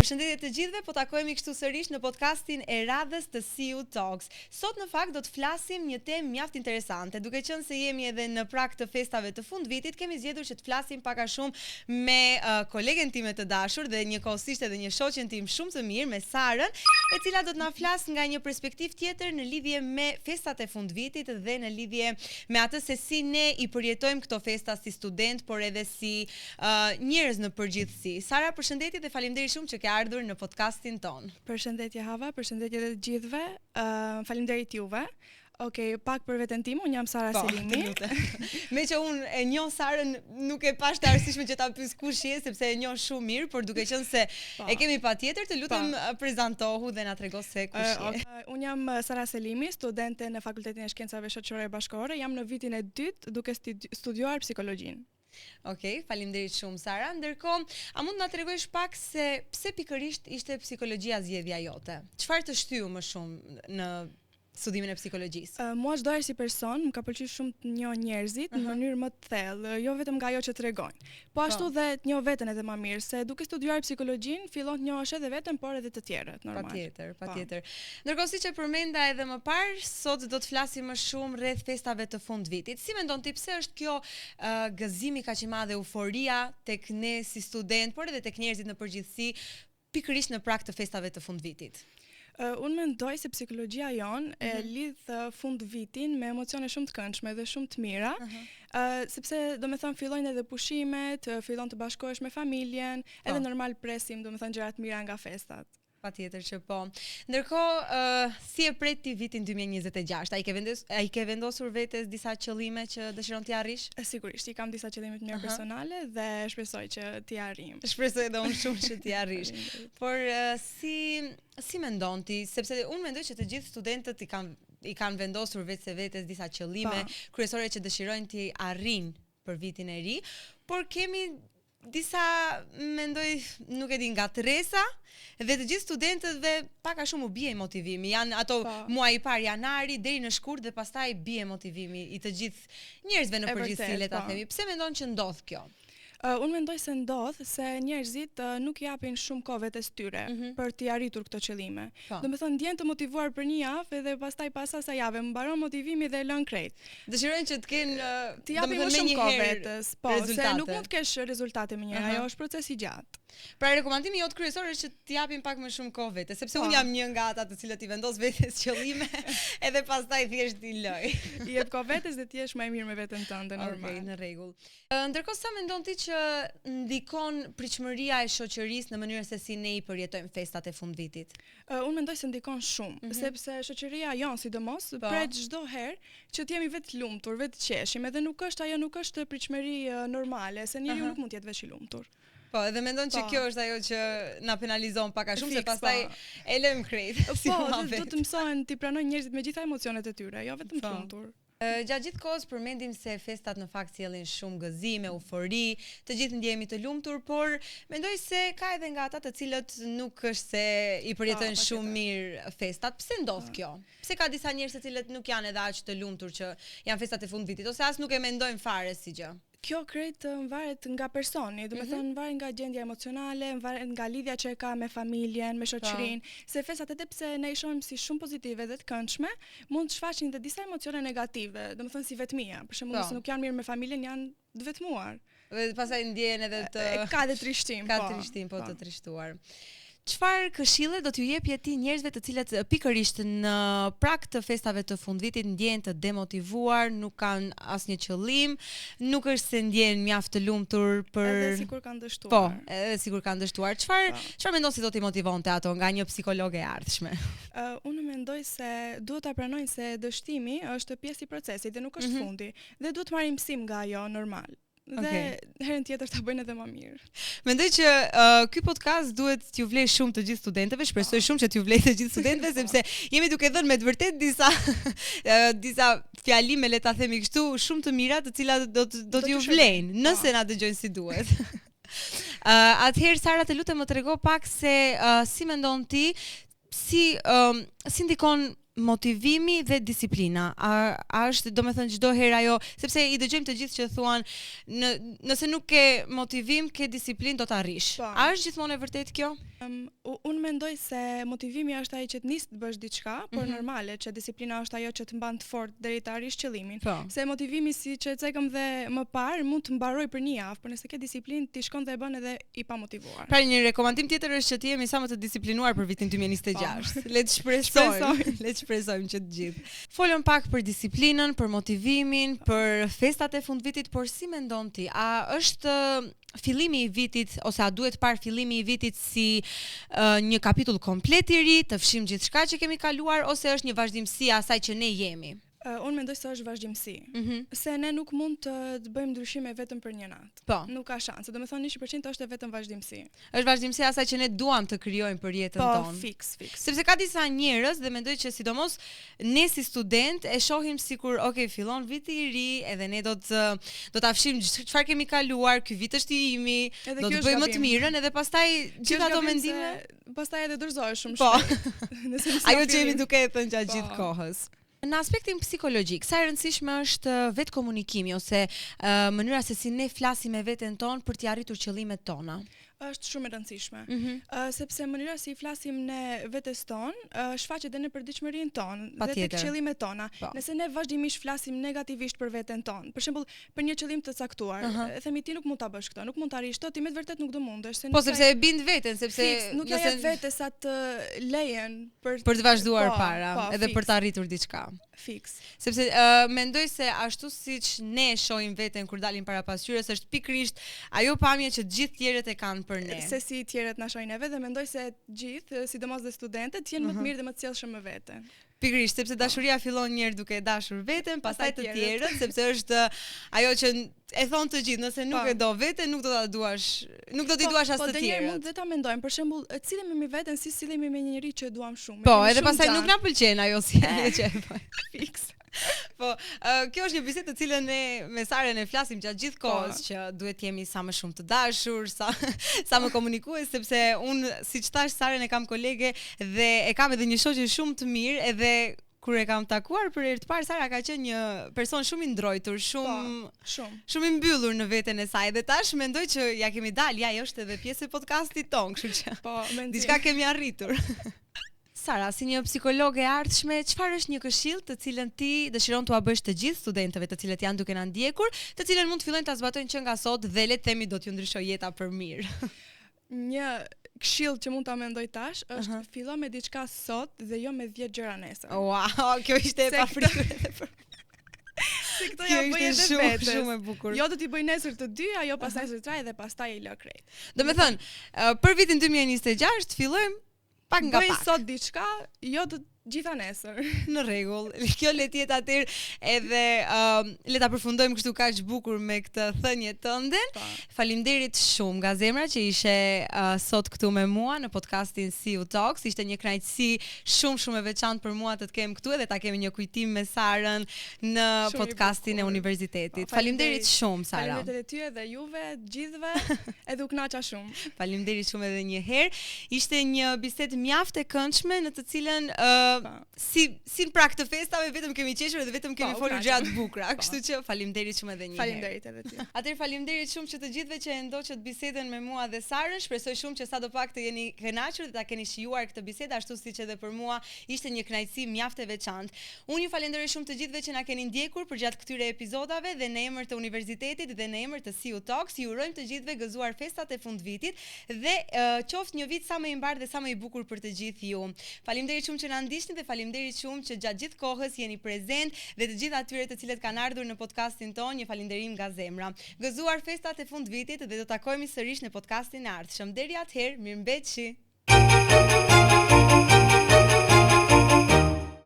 Përshëndetje të gjithëve, po takohemi kështu sërish në podcastin e radhës të CU Talks. Sot në fakt do të flasim një temë mjaft interesante, duke qenë se jemi edhe në prag të festave të fundvitit, kemi zgjedhur që të flasim pak a shumë me kolegen time të dashur dhe njëkohësisht edhe një shoqen tim shumë të mirë, me Sarën, e cila do të na flas nga një perspektivë tjetër në lidhje me festat e fundvitit dhe në lidhje me atë se si ne i përjetojmë këto festa si student, por edhe si njerëz në përgjithësi. Sara, përshëndetje dhe faleminderit shumë që ke ardhur në podcastin ton. Përshëndetje Hava, përshëndetje të gjithëve. Faleminderit juve. Okej, pak për veten tim, unë jam Sara Selimi. Me që unë e njoh Sarën, nuk e pash të arsyeshme që ta pyes kush je, sepse e njoh shumë mirë, por duke qenë se e kemi patjetër, të lutem prezantohu dhe na trego se kush je. Unë jam Sara Selimi, studente në Fakultetin e Shkencave Shoqërore Bashkëore, jam në vitin e dytë duke studiuar psikologjinë. Okej, faleminderit shumë Sara. Ndërkohë, a mund na tregojsh pak se pse pikërisht ishte psikologjia zgjedhja jote? Çfarë të shtyu më shumë në studimin e psikologjisë? Mua çdo herë si person më ka pëlqyer shumë të njoh njerëzit në mënyrë më të thellë, jo vetëm nga ajo që tregojnë. Po ashtu dhe të njoh veten edhe më mirë, se duke studiuar psikologjinë fillon të njohësh edhe veten, por edhe të tjerët, normal. Patjetër. Ndërkohë siç e përmenda edhe më parë, sot do të flasim më shumë rreth festave të fundvitit. Si mendon ti pse është kjo gëzimi kaq i madh, euforia tek ne si student, por edhe tek njerëzit në përgjithësi, pikërisht në prag të festave të fundvitit? Unë mendoj se psikologjia jonë e lidh fund vitin me emocione shumë të këndshme dhe shumë të mira, sepse do me thënë fillojnë edhe pushimet, fillon të bashkohesh me familjen, edhe normal presim do me thënë gjërat mira nga festat. Patjetër që po. Ndërkohë, si e pret ti vitin 2026? A i ke vendosur vetes disa qëllime që dëshiron t'i arrish? Sigurisht, i kam disa qëllime të mira personale dhe shpresoj që t'i arrijm. Shpresoj edhe unë shumë që t'i arrish. Por si mendon ti? Sepse unë mendoj që të gjithë studentët i kanë vendosur vetes disa qëllime kryesore që dëshirojnë t'i arrijnë për vitin e ri, por kemi disa, mendoj, nuk e di, nga Teresa, dhe të gjithë studentëve pak a shumë u bie motivimi. Janë ato muaj i parë, janari deri në shkurt, dhe pastaj bie motivimi i të gjithë njerëzve në përgjithësi, le ta themi. Pse mendon që ndodh kjo? Unë mendoj se ndodh se njerëzit nuk japin shumë kohë vetes tyre për t'i arritur këto qëllime. Do me thënë ndjen të motivuar për një javë dhe pastaj pas asaj jave mbaron motivimi dhe lën krejt. Dëshirojnë që të kenë t'i japin më shumë kohë vetes, se nuk mund të kesh rezultate më njëherë, ajo është proces i gjatë. Pra rekomandimi jot kryesor është që t'i japin pak më shumë kohë vetes, sepse unë jam një nga ata të cilët i vendos vetes qëllime edhe pastaj thjesht i loj. I jep kohë vetes dhe ti jesh më i mirë me veten tënde, normal. Okej, në rregull. Ndërkohë sa mendon ti që ndikon pritshmëria e shoqërisë në mënyrën se si ne i përjetojmë festat e fundvitit? Unë mendoj se ndikon shumë, sepse shoqëria jonë sidomos pret çdo herë që të jemi vetë lumtur, vetë qeshim, edhe nuk është pritshmëri normale, se njeriu nuk mund të jetë veç i lumtur. Po, edhe mendon që kjo është ajo që na penalizon pak a shumë, se pastaj e lëm krejt. Po, do të mësohen t'i pranojnë njerëzit me gjitha emocionet e tyre, jo vetëm të lumtur. Gjatë gjithë kohës përmendim se festat në fakt sjellin shumë gëzim, eufori, të gjithë ndjehemi të lumtur, por mendoj se ka edhe nga ata të cilët nuk është se i përjetojnë shumë mirë festat. Pse ndodh kjo? Pse ka disa njerëz të cilët nuk janë edhe aq të lumtur që janë festat e fundvitit, ose as nuk e mendojnë fare si gjë? Kjo krejt varet nga personi, do me thënë varet nga gjendja emocionale, varet nga lidhja që e ka me familjen, me shoqërinë, se festat edhe pse ne i shohim si shumë pozitive dhe të këndshme, mund të shfaqin dhe disa emocione negative, do me thënë si vetmia. Për shembull, nëse nuk janë mirë me familjen, janë të vetmuar. Dhe pastaj ndjehen edhe ka dhe trishtim, ka trishtim, po të trishtuar. Çfarë këshille do t'ju jepje ti njerëzve të cilët pikërisht në prag të festave të fundvitit ndjehen të demotivuar, nuk kanë asnjë qëllim, nuk është se ndjehen mjaft të lumtur për edhe sikur kanë dështuar. Po, edhe sikur kanë dështuar. Çfarë mendon se do t'i motivonte ato nga një psikologe e ardhshme? Unë mendoj se duhet ta pranojnë se dështimi është pjesë i procesit dhe nuk është fundi, dhe duhet të marrin mësim nga ajo normal. Dhe herën tjetër ta bëjnë edhe më mirë. Mendoj që ky podcast duhet t'ju vlej shumë të gjithë studentëve, shpresoj shumë që t'ju vlej të gjithë studentëve, sepse jemi duke dhënë me të vërtet disa fjalime, le ta themi kështu, shumë të mira, të cilat do t'ju vlejnë, nëse na dëgjojnë si duhet. Atëherë Sara, të lutem më trego pak se si mendon ti, si ndikon motivimi dhe disiplina. A është, domethënë, çdo herë ajo, sepse i dëgjojmë të gjithë që thuan nëse nuk ke motivim, ke disiplinë, do ta arrish. A është gjithmonë e vërtetë kjo? Unë mendoj se motivimi është ai që të nisë të bësh diçka, por normale që disiplina është ajo që të mban të fortë deri të arrish qëllimin. Se motivimi, siç e cekëm dhe më parë, mund të mbarojë për një javë, por nëse ke disiplinë, ti shkon dhe e bën edhe i pamotivuar. Pra një rekomandim tjetër është që të jemi sa më të disiplinuar për vitin 2026. Le të shpresojmë që të gjithë. Folëm pak për disiplinën, për motivimin, për festat e fundvitit, por si mendon ti? A është fillimi i vitit, ose a duhet parë fillimi i vitit si një kapitull komplet i ri, të fshim gjithçka që kemi kaluar, ose është një vazhdimsi asaj që ne jemi? Unë mendoj se është vazhdimsi. Se ne nuk mund të bëjmë ndryshime vetëm për një natë. Po. Nuk ka shanse. Domethënë 100% është vetëm vazhdimsi. Është vazhdimsi asaj që ne duam të krijojmë për jetën tonë. Po, fiks. Sepse ka disa njerëz dhe mendoj që sidomos ne si student e shohim sikur, okay, fillon viti i ri, edhe ne do ta fshim çfarë kemi kaluar, ky vit është i imi, do të bëjmë më të mirën, edhe pastaj gjithë ato mendime, pastaj edhe dorëzohesh shumë shpejt. Ajo që jemi duke e thënë gjatë gjithë kohës. Në aspektin psikologjik, sa e rëndësishme është vetë komunikimi ose mënyra se si ne flasim me veten tonë për t'i arritur qëllimet tona? Është shumë e rëndësishme. Sepse mënyra si i flasim ne vetes tonë shfaqet edhe në përditshmërinë tonë dhe tek qëllimet tona. Nëse ne vazhdimisht flasim negativisht për veten tonë, për shembull, për një qëllim të caktuar, e themi ti nuk mund ta bësh këtë, nuk mund ta arrish këtë, ti me vërtet nuk do mundesh, se po sepse e bind veten, sepse nuk ja jep vetes atë lejen për të vazhduar para, edhe për të arritur diçka. Fiks. Sepse mendoj se ashtu siç ne shohim veten kur dalim para pasqyrës, është pikërisht ajo pamje që të gjithë tjerët e kanë për ne. Se si tjerët na shohin neve, dhe mendoj se gjithë, sidomos dhe studentët, janë më të mirë dhe më të sjellshëm me veten. Pikërisht, sepse dashuria fillon një herë duke e dashur veten, pastaj të tjerët, sepse është ajo që e thon të gjithë, nëse nuk e do veten, nuk do ta duash, nuk do t'i duash as të tjerët. Po, mund dhe ta mendojmë, për shembull, sillemi me veten si sillemi me një njerëz që duam shumë. Po, edhe pastaj nuk na pëlqen ajo si që e bëj. Fiks. Po, kjo është një bisedë të cilën ne me Saren e flasim gjatë gjithë kohës, që duhet jemi sa më shumë të dashur, sa më komunikues, sepse unë, siç thash, Saren e kam kolege dhe e kam edhe një shoqe shumë të mirë, edhe kur e kam takuar për herë të parë, Sara ka qenë një person shumë i ndrojtur, shumë i mbyllur në veten e saj, dhe tash mendoj që ja kemi dalë, ja ajo është edhe pjesë e podcastit ton, kështu që diçka kemi arritur. Sara, si një psikologe e ardhshme, çfarë është një këshill të cilën ti dëshiron t'ua bësh të gjithë studentëve të cilët janë duke na ndjekur, të cilën mund të fillojnë ta zbatojnë që nga sot dhe le të themi do t'ju ndryshojë jeta për mirë? Një këshill që mund ta mendoj tash është fillo me diçka sot dhe jo me 10 gjëra nesër. Wow, kjo ishte e papritur edhe për se këto ja bëj edhe vetes. Shumë e bukur. Jo do t'i bëj nesër të dy, ajo pastaj nesër të tre dhe pastaj e lë krejt. Domethënë, për vitin 2026 fillojmë pak nga pak. Bëj sot diçka, jo të gjitha nesër. Në rregull. Kjo le të jetë atëherë edhe le ta përfundojmë kështu kaq bukur me këtë thënie tënde. Faleminderit shumë nga zemra që ishe sot këtu me mua në podcastin CU Talks. Ishte një kënaqësi shumë e veçantë për mua të të kem këtu edhe ta kemi një kujtim me Sarën në podcastin e universitetit. Faleminderit shumë, Sara. Faleminderit edhe ty edhe juve, gjithëve, edhe u kënaqa shumë. Faleminderit shumë edhe një herë. Ishte një bisedë mjaft e këndshme në të cilën si në prag të festave vetëm kemi qeshur dhe vetëm kemi folur gjëra të bukura. Kështu që faleminderit shumë edhe një herë. Faleminderit edhe ty. Atëherë faleminderit shumë që të gjithëve që e ndoqët bisedën me mua dhe Sarën. Shpresoj shumë që sadopak të jeni kënaqur dhe ta keni shijuar këtë bisedë ashtu siç edhe për mua ishte një kënaqësi mjaft e veçantë. Unë ju falenderoj shumë të gjithëve që na keni ndjekur përgjatë këtyre episodave dhe në emër të universitetit dhe në emër të CU Talks ju urojmë të gjithëve gëzuar festat e fundvitit dhe qoftë një vit sa më i mbar dhe sa më i bukur për të gjithë ju. Faleminderit shumë që na dhe faleminderit shumë që gjatë gjithë kohës jeni prezent dhe të gjithë atyre të cilët kanë ardhur në podcastin tonë, një falënderim nga zemra. Gëzuar festat e fundvitit dhe do takojmë sërish në podcastin e ardhshëm. Deri atëherë, mirëmbëjtje.